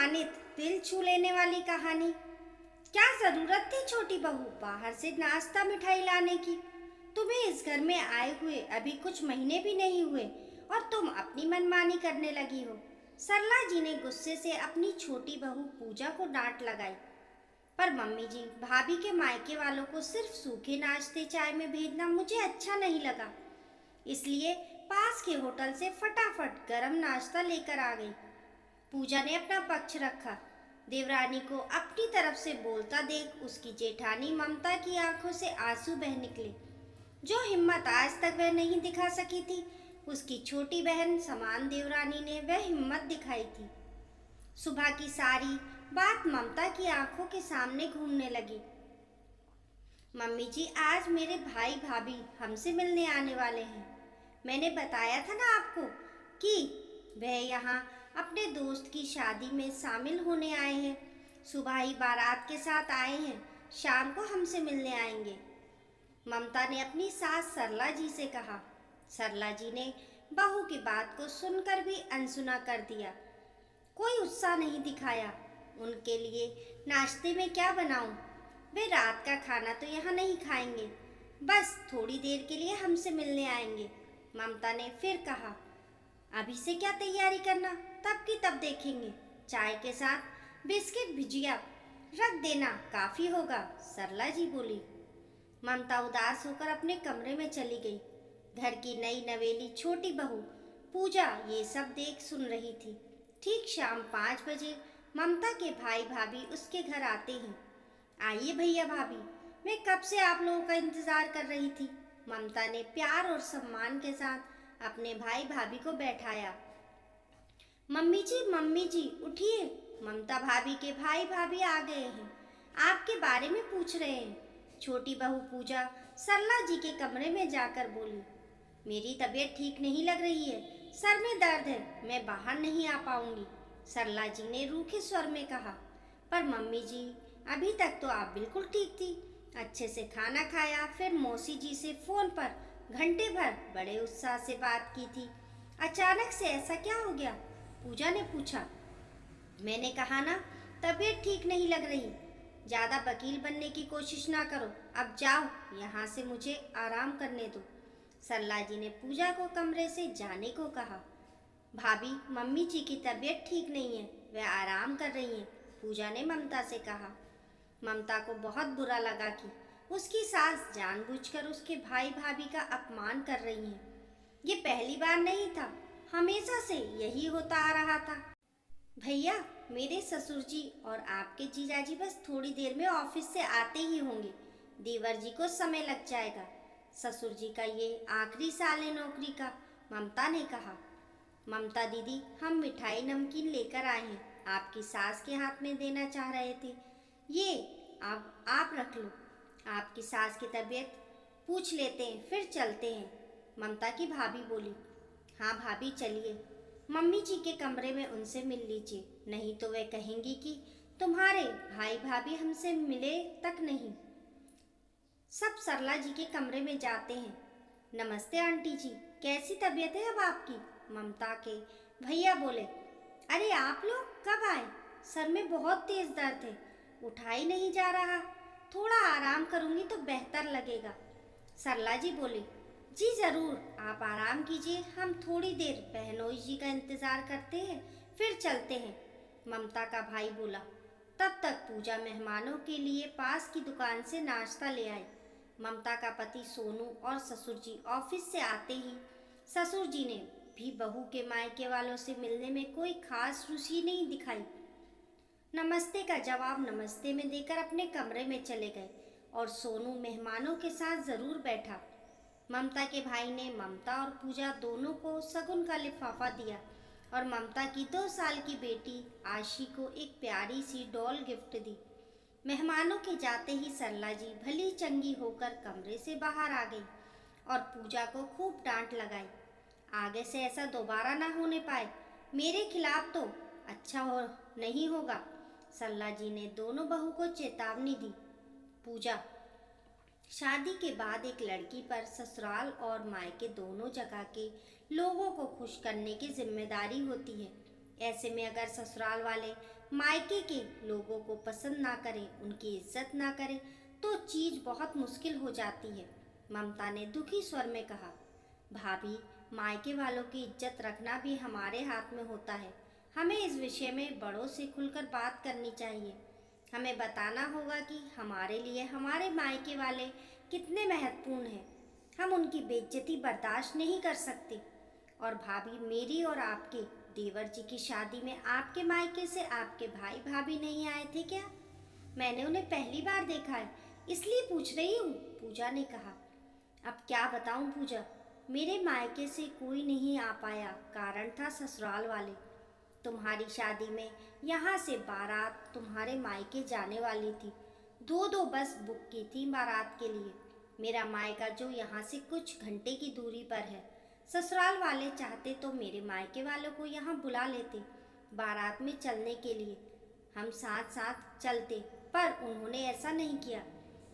मनमानित दिल छू लेने वाली कहानी। क्या जरूरत थी छोटी बहू बाहर से नाश्ता मिठाई लाने की? तुम्हें इस घर में आए हुए अभी कुछ महीने भी नहीं हुए और तुम अपनी मनमानी करने लगी हो। सरला जी ने गुस्से से अपनी छोटी बहू पूजा को डांट लगाई। पर मम्मी जी, भाभी के मायके वालों को सिर्फ सूखे नाश्ते चाय में भेजना मुझे अच्छा नहीं लगा, इसलिए पास के होटल से फटाफट गरम नाश्ता लेकर आ गई। पूजा ने अपना पक्ष रखा। देवरानी को अपनी तरफ से बोलता देख उसकी जेठानी ममता की आंखों से आंसू बह निकले। जो हिम्मत आज तक वह नहीं दिखा सकी थी, उसकी छोटी बहन समान देवरानी ने वह हिम्मत दिखाई थी। सुबह की सारी बात ममता की आंखों के सामने घूमने लगी। मम्मी जी, आज मेरे भाई भाभी हमसे मिलने आने वाले हैं। मैंने बताया था ना आपको कि वह यहाँ अपने दोस्त की शादी में शामिल होने आए हैं। सुबह ही बारात के साथ आए हैं, शाम को हमसे मिलने आएंगे। ममता ने अपनी सास सरला जी से कहा। सरला जी ने बहू की बात को सुनकर भी अनसुना कर दिया। कोई उत्साह नहीं दिखाया। उनके लिए नाश्ते में क्या बनाऊं? वे रात का खाना तो यहाँ नहीं खाएंगे, बस थोड़ी देर के लिए हमसे मिलने आएंगे। ममता ने फिर कहा, अभी से क्या तैयारी करना, तब की तब देखेंगे। चाय के साथ बिस्किट भुजिया रख देना, काफी होगा, सरला जी बोली। ममता उदास होकर अपने कमरे में चली गई। घर की नई नवेली छोटी बहू पूजा ये सब देख सुन रही थी। ठीक शाम 5 बजे ममता के भाई भाभी उसके घर आते हैं। आइए भैया भाभी, मैं कब से आप लोगों का इंतजार कर रही थी। ममता ने प्यार और सम्मान के साथ अपने भाई भाभी को बैठाया। मम्मी जी उठिए, ममता भाभी के भाई भाभी आ गए हैं, आपके बारे में पूछ रहे हैं। छोटी बहू पूजा सरला जी के कमरे में जाकर बोली, मेरी तबीयत ठीक नहीं लग रही है, सर में दर्द है, मैं बाहर नहीं आ पाऊंगी, सरला जी ने रूखे स्वर में कहा। पर मम्मी जी, अभी तक तो आप बिल्कुल ठीक थी, अच्छे से खाना खाया, फिर मौसी जी से फोन पर घंटे भर बड़े उत्साह से बात की थी। अचानक से ऐसा क्या हो गया? पूजा ने पूछा। मैंने कहा ना, तबीयत ठीक नहीं लग रही। ज़्यादा वकील बनने की कोशिश ना करो, अब जाओ यहाँ से, मुझे आराम करने दो, सरला जी ने पूजा को कमरे से जाने को कहा। भाभी, मम्मी जी की तबीयत ठीक नहीं है, वे आराम कर रही हैं, पूजा ने ममता से कहा। ममता को बहुत बुरा लगा कि उसकी सास जानबूझकर उसके भाई भाभी का अपमान कर रही हैं। ये पहली बार नहीं था, हमेशा से यही होता आ रहा था। भैया, मेरे ससुर जी और आपके जीजाजी बस थोड़ी देर में ऑफिस से आते ही होंगे, देवर जी को समय लग जाएगा, ससुर जी का ये आखिरी साल है नौकरी का, ममता ने कहा। ममता दीदी, हम मिठाई नमकीन लेकर आए हैं, आपकी सास के हाथ में देना चाह रहे थे, ये आप रख लो, आपकी सास की तबीयत पूछ लेते हैं फिर चलते हैं, ममता की भाभी बोली। हाँ भाभी चलिए, मम्मी जी के कमरे में उनसे मिल लीजिए, नहीं तो वे कहेंगी कि तुम्हारे भाई भाभी हमसे मिले तक नहीं। सब सरला जी के कमरे में जाते हैं। नमस्ते आंटी जी, कैसी तबीयत है अब आपकी? ममता के भैया बोले। अरे आप लोग कब आए? सर में बहुत तेज दर्द है, उठा ही नहीं जा रहा, थोड़ा आराम करूंगी तो बेहतर लगेगा, सरला जी बोली। जी जरूर, आप आराम कीजिए, हम थोड़ी देर बहनोई जी का इंतजार करते हैं फिर चलते हैं, ममता का भाई बोला। तब तक पूजा मेहमानों के लिए पास की दुकान से नाश्ता ले आई। ममता का पति सोनू और ससुर जी ऑफिस से आते ही ससुर जी ने भी बहू के मायके वालों से मिलने में कोई खास रुचि नहीं दिखाई। नमस्ते का जवाब नमस्ते में देकर अपने कमरे में चले गए और सोनू मेहमानों के साथ जरूर बैठा। ममता के भाई ने ममता और पूजा दोनों को शगुन का लिफाफा दिया और ममता की 2 साल की बेटी आशी को एक प्यारी सी डॉल गिफ्ट दी। मेहमानों के जाते ही सरला जी भली चंगी होकर कमरे से बाहर आ गई और पूजा को खूब डांट लगाई। आगे से ऐसा दोबारा ना होने पाए, मेरे खिलाफ तो अच्छा हो नहीं होगा, सरला जी ने दोनों बहू को चेतावनी दी। पूजा, शादी के बाद एक लड़की पर ससुराल और मायके दोनों जगह के लोगों को खुश करने की जिम्मेदारी होती है। ऐसे में अगर ससुराल वाले मायके के लोगों को पसंद ना करें, उनकी इज्जत ना करें, तो चीज़ बहुत मुश्किल हो जाती है। ममता ने दुखी स्वर में कहा, भाभी, मायके वालों की इज्जत रखना भी हमारे हाथ में होता है। हमें इस विषय में बड़ों से खुलकर बात करनी चाहिए। हमें बताना होगा कि हमारे लिए हमारे मायके वाले कितने महत्वपूर्ण हैं। हम उनकी बेइज्जती बर्दाश्त नहीं कर सकते। और भाभी, मेरी और आपके देवर जी की शादी में आपके मायके से आपके भाई भाभी नहीं आए थे क्या? मैंने उन्हें पहली बार देखा है, इसलिए पूछ रही हूँ, पूजा ने कहा। अब क्या बताऊँ पूजा, मेरे मायके से कोई नहीं आ पाया। कारण था ससुराल वाले। तुम्हारी शादी में यहाँ से बारात तुम्हारे मायके जाने वाली थी। दो दो बस बुक की थी बारात के लिए। मेरा मायका जो यहाँ से कुछ घंटे की दूरी पर है। ससुराल वाले चाहते तो मेरे मायके वालों को यहाँ बुला लेते बारात में चलने के लिए, हम साथ साथ चलते, पर उन्होंने ऐसा नहीं किया।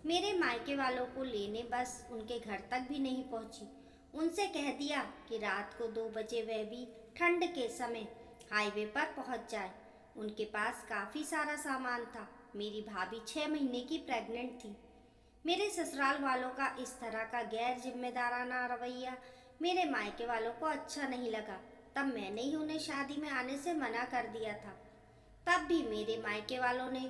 मेरे मायके वालों को लेने बस उनके घर तक भी नहीं पहुँची। उनसे कह दिया कि रात को 2 बजे वह भी ठंड के समय हाईवे पर पहुँच जाए। उनके पास काफ़ी सारा सामान था। मेरी भाभी 6 महीने की प्रेग्नेंट थी। मेरे ससुराल वालों का इस तरह का गैर जिम्मेदाराना रवैया मेरे मायके वालों को अच्छा नहीं लगा। तब मैंने ही उन्हें शादी में आने से मना कर दिया था। तब भी मेरे मायके वालों ने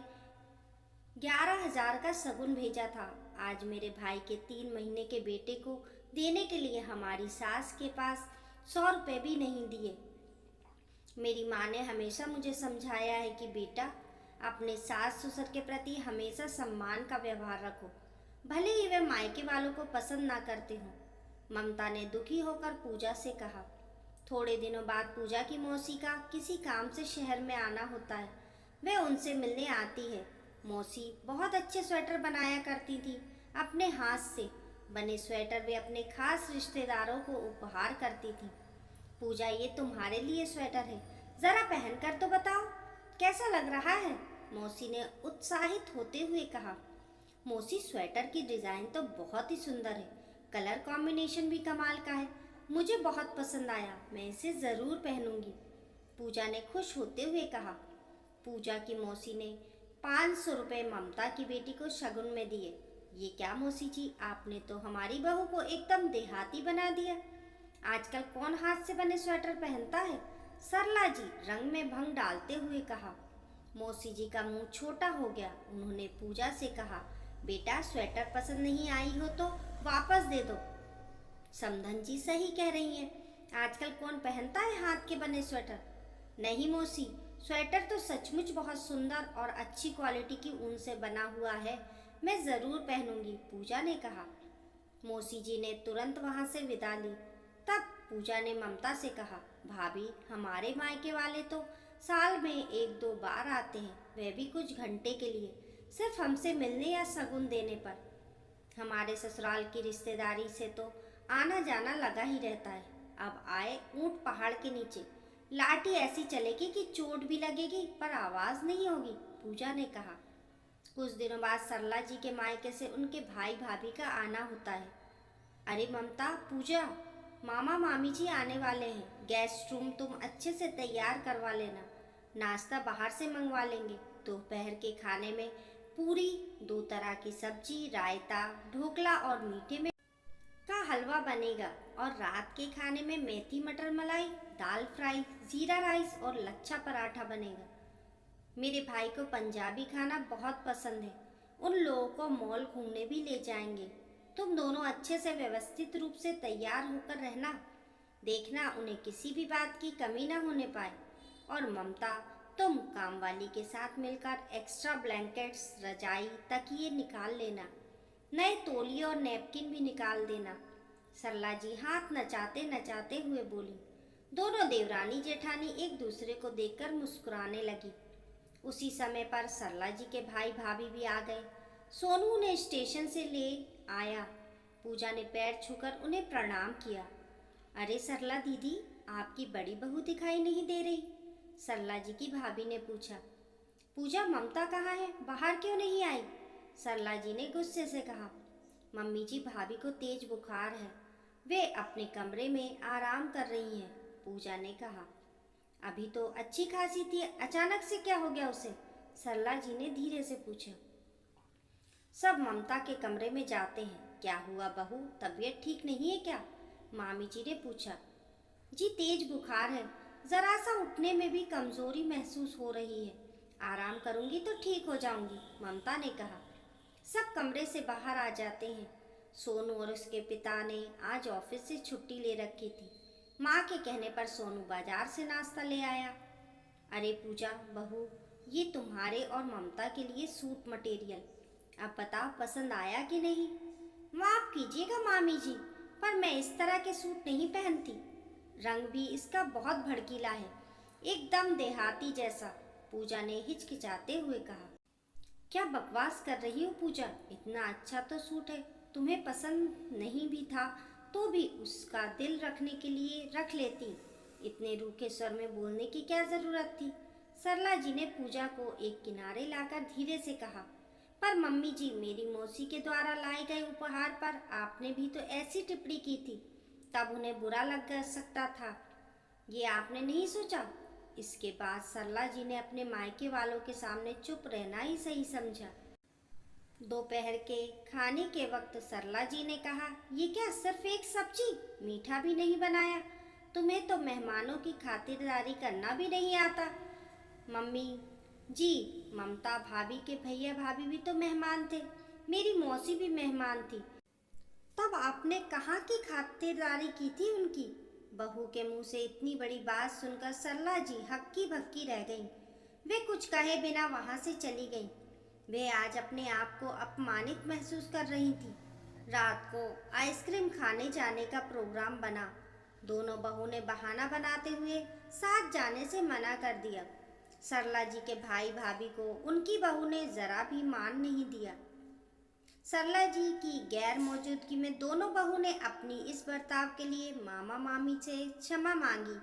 11,000 का शगुन भेजा था। आज मेरे भाई के 3 महीने के बेटे को देने के लिए हमारी सास के पास 100 रुपये भी नहीं दिए। मेरी माँ ने हमेशा मुझे समझाया है कि बेटा, अपने सास ससुर के प्रति हमेशा सम्मान का व्यवहार रखो, भले ही वे मायके वालों को पसंद ना करते हों। ममता ने दुखी होकर पूजा से कहा। थोड़े दिनों बाद पूजा की मौसी का किसी काम से शहर में आना होता है। वे उनसे मिलने आती है। मौसी बहुत अच्छे स्वेटर बनाया करती थी। अपने हाथ से बने स्वेटर वे अपने खास रिश्तेदारों को उपहार करती थी। पूजा, ये तुम्हारे लिए स्वेटर है, ज़रा पहन कर तो बताओ कैसा लग रहा है, मौसी ने उत्साहित होते हुए कहा। मौसी, स्वेटर की डिज़ाइन तो बहुत ही सुंदर है, कलर कॉम्बिनेशन भी कमाल का है, मुझे बहुत पसंद आया, मैं इसे ज़रूर पहनूंगी, पूजा ने खुश होते हुए कहा। पूजा की मौसी ने 500 रुपये ममता की बेटी को शगुन में दिए। ये क्या मौसी जी, आपने तो हमारी बहू को एकदम देहाती बना दिया। आजकल कौन हाथ से बने स्वेटर पहनता है, सरला जी रंग में भंग डालते हुए कहा। मौसी जी का मुंह छोटा हो गया। उन्होंने पूजा से कहा, बेटा, स्वेटर पसंद नहीं आई हो तो वापस दे दो। समधन जी सही कह रही हैं, आजकल कौन पहनता है हाथ के बने स्वेटर। नहीं मौसी, स्वेटर तो सचमुच बहुत सुंदर और अच्छी क्वालिटी की ऊन से बना हुआ है, मैं ज़रूर पहनूंगी, पूजा ने कहा। मौसी जी ने तुरंत वहाँ से विदा ली। तब पूजा ने ममता से कहा, भाभी, हमारे मायके वाले तो साल में 1-2 बार आते हैं, वह भी कुछ घंटे के लिए, सिर्फ हमसे मिलने या शगुन देने पर। हमारे ससुराल की रिश्तेदारी से तो आना जाना लगा ही रहता है। अब आए ऊंट पहाड़ के नीचे, लाठी ऐसी चलेगी कि चोट भी लगेगी पर आवाज़ नहीं होगी, पूजा ने कहा। कुछ दिनों बाद सरला जी के मायके से उनके भाई भाभी का आना होता है। अरे ममता, पूजा, मामा मामी जी आने वाले हैं, गेस्ट रूम तुम अच्छे से तैयार करवा लेना, नाश्ता बाहर से मंगवा लेंगे। दोपहर के खाने में पूरी, 2 तरह की सब्जी, रायता, ढोकला और मीठे में का हलवा बनेगा, और रात के खाने में मेथी मटर मलाई, दाल फ्राई, जीरा राइस और लच्छा पराठा बनेगा। मेरे भाई को पंजाबी खाना बहुत पसंद है, उन लोगों को मॉल घूमने भी ले जाएंगे। तुम दोनों अच्छे से व्यवस्थित रूप से तैयार होकर रहना, देखना उन्हें किसी भी बात की कमी ना होने पाए। और ममता, तुम काम वाली के साथ मिलकर एक्स्ट्रा ब्लैंकेट्स, रजाई, तकिए निकाल लेना, नए तौलिए और नैपकिन भी निकाल देना। सरला जी हाथ नचाते नचाते हुए बोली। दोनों देवरानी जेठानी एक दूसरे को देखकर मुस्कुराने लगी। उसी समय पर सरला जी के भाई भाभी भी आ गए। सोनू ने स्टेशन से ले आया। पूजा ने पैर छूकर उन्हें प्रणाम किया। अरे सरला दीदी, आपकी बड़ी बहू दिखाई नहीं दे रही, सरला जी की भाभी ने पूछा। पूजा, ममता कहाँ है, बाहर क्यों नहीं आई, सरला जी ने गुस्से से कहा। मम्मी जी, भाभी को तेज बुखार है, वे अपने कमरे में आराम कर रही हैं, पूजा ने कहा। अभी तो अच्छी खासी थी, अचानक से क्या हो गया उसे? सरला जी ने धीरे से पूछा। सब ममता के कमरे में जाते हैं। क्या हुआ बहू, तबीयत ठीक नहीं है क्या? मामी जी ने पूछा। जी तेज बुखार है, जरा सा उठने में भी कमजोरी महसूस हो रही है। आराम करूंगी तो ठीक हो जाऊंगी, ममता ने कहा। सब कमरे से बाहर आ जाते हैं। सोनू और उसके पिता ने आज ऑफिस से छुट्टी ले रखी थी। माँ के कहने पर सोनू बाजार से नाश्ता ले आया। अरे पूजा बहू, ये तुम्हारे और ममता के लिए सूट मटेरियल, अब बताओ पसंद आया कि नहीं? माफ कीजिएगा मामी जी, पर मैं इस तरह के सूट नहीं पहनती। रंग भी इसका बहुत भड़कीला है, एकदम देहाती जैसा, पूजा ने हिचकिचाते हुए कहा। क्या बकवास कर रही हो पूजा, इतना अच्छा तो सूट है, तुम्हें पसंद नहीं भी था तो भी उसका दिल रखने के लिए रख लेती। इतने रूखे स्वर में बोलने की क्या जरूरत थी? सरला जी ने पूजा को एक किनारे लाकर धीरे से कहा। पर मम्मी जी, मेरी मौसी के द्वारा लाए गए उपहार पर आपने भी तो ऐसी टिप्पणी की थी, तब उन्हें बुरा लग सकता था, ये आपने नहीं सोचा? इसके बाद सरला जी ने अपने मायके वालों के सामने चुप रहना ही सही समझा। दोपहर के खाने के वक्त सरला जी ने कहा, ये क्या सिर्फ एक सब्जी, मीठा भी नहीं बनाया? तुम्हें तो मेहमानों की खातिरदारी करना भी नहीं आता। मम्मी जी, ममता भाभी के भैया भाभी भी तो मेहमान थे, मेरी मौसी भी मेहमान थी, तब आपने कहाँ की खातिरदारी की थी उनकी? बहू के मुंह से इतनी बड़ी बात सुनकर सरला जी हक्की भक्की रह गईं। वे कुछ कहे बिना वहां से चली गईं। वे आज अपने आप को अपमानित महसूस कर रही थी। रात को आइसक्रीम खाने जाने का प्रोग्राम बना। दोनों बहू ने बहाना बनाते हुए साथ जाने से मना कर दिया। सरला जी के भाई भाभी को उनकी बहू ने जरा भी मान नहीं दिया। सरला जी की गैर मौजूदगी में दोनों बहू ने अपनी इस बर्ताव के लिए मामा मामी से क्षमा मांगी।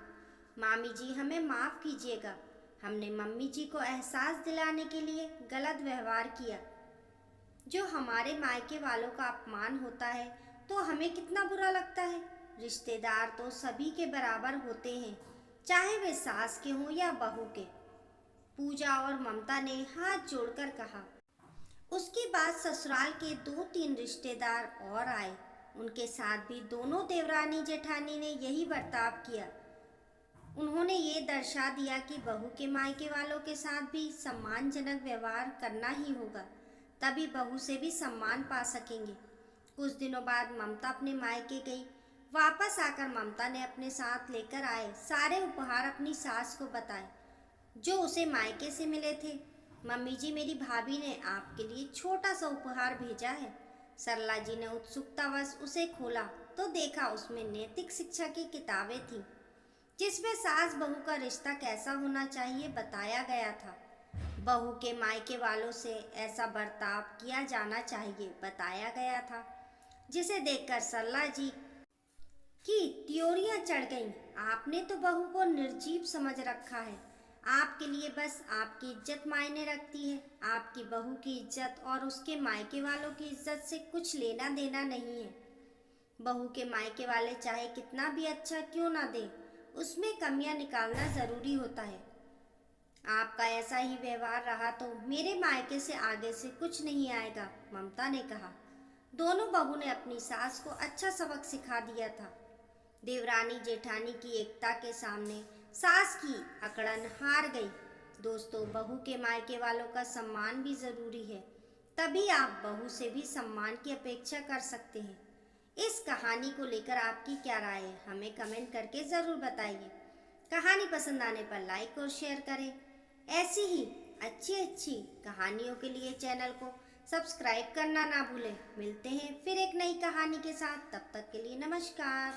मामी जी, हमें माफ़ कीजिएगा, हमने मम्मी जी को एहसास दिलाने के लिए गलत व्यवहार किया। जो हमारे मायके वालों का अपमान होता है तो हमें कितना बुरा लगता है। रिश्तेदार तो सभी के बराबर होते हैं, चाहे वे सास के हों या बहू के, पूजा और ममता ने हाथ जोड़कर कहा। उसके बाद ससुराल के 2-3 रिश्तेदार और आए। उनके साथ भी दोनों देवरानी जेठानी ने यही बर्ताव किया। उन्होंने ये दर्शा दिया कि बहू के मायके वालों के साथ भी सम्मानजनक व्यवहार करना ही होगा, तभी बहू से भी सम्मान पा सकेंगे। कुछ दिनों बाद ममता अपने मायके गई। वापस आकर ममता ने अपने साथ लेकर आए सारे उपहार अपनी सास को बताए, जो उसे मायके से मिले थे। मम्मी जी, मेरी भाभी ने आपके लिए छोटा सा उपहार भेजा है। सरला जी ने उत्सुकतावश उसे खोला तो देखा उसमें नैतिक शिक्षा की किताबें थीं, जिसमें सास बहू का रिश्ता कैसा होना चाहिए बताया गया था। बहू के मायके वालों से ऐसा बर्ताव किया जाना चाहिए बताया गया था, जिसे देखकर सरला जी की त्योरियां चढ़ गईं। आपने तो बहू को निर्जीव समझ रखा है, आपके लिए बस आपकी इज्जत मायने रखती है। आपकी बहू की इज्जत और उसके मायके वालों की इज्जत से कुछ लेना देना नहीं है। बहू के मायके वाले चाहे कितना भी अच्छा क्यों ना दे, उसमें कमियां निकालना जरूरी होता है। आपका ऐसा ही व्यवहार रहा तो मेरे मायके से आगे से कुछ नहीं आएगा, ममता ने कहा। दोनों बहू ने अपनी सास को अच्छा सबक सिखा दिया था। देवरानी जेठानी की एकता के सामने सास की अकड़न हार गई। दोस्तों, बहू के मायके वालों का सम्मान भी जरूरी है, तभी आप बहू से भी सम्मान की अपेक्षा कर सकते हैं। इस कहानी को लेकर आपकी क्या राय है, हमें कमेंट करके ज़रूर बताइए। कहानी पसंद आने पर लाइक और शेयर करें। ऐसी ही अच्छी कहानियों के लिए चैनल को सब्सक्राइब करना ना भूलें। मिलते हैं फिर एक नई कहानी के साथ, तब तक के लिए नमस्कार।